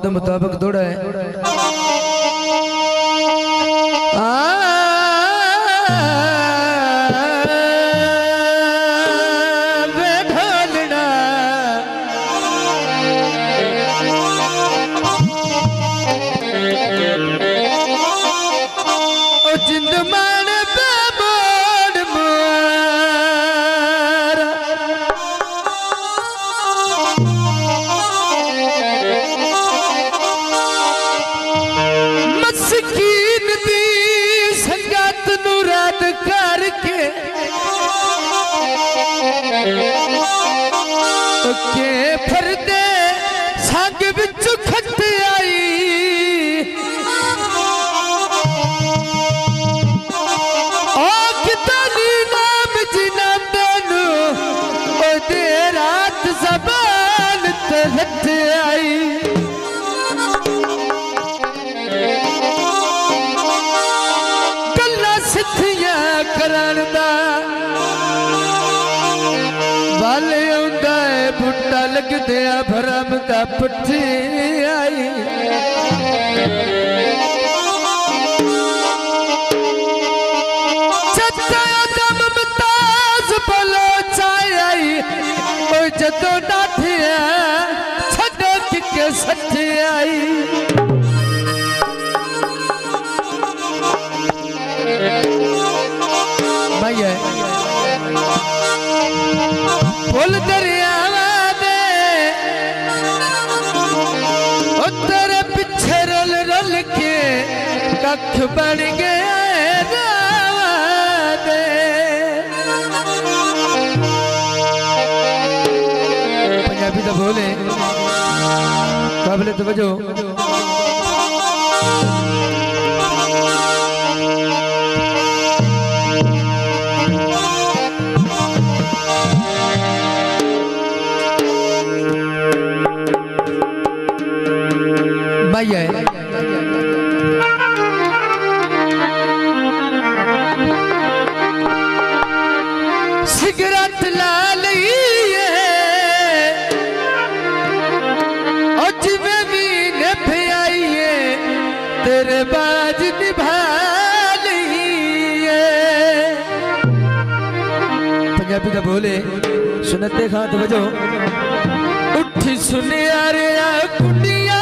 के मुताबिक दौड़ा है। के फरदे संग बिच खत आई ओ कितनी नाम जिना तेनू ओ दे रात ज़बान ते रत आई गल्ला सिद्धियां करन दा वाले बुट्टा लग दिया भरम का पट्टी आई दम मताज बोलो चाय आई जदों डाठिया छड़ो के सच्ची आई भैया बोल दरिया कख बन गया पंजाबी तो बोले काबिल तवज्जो भैया सिगरेट ला लीए और जिमें भी निभाइए तेरे बाज निभा लीए पंजाबी का बोले सुनते खां तवज्जो उठी सुनिया रे कुड़िया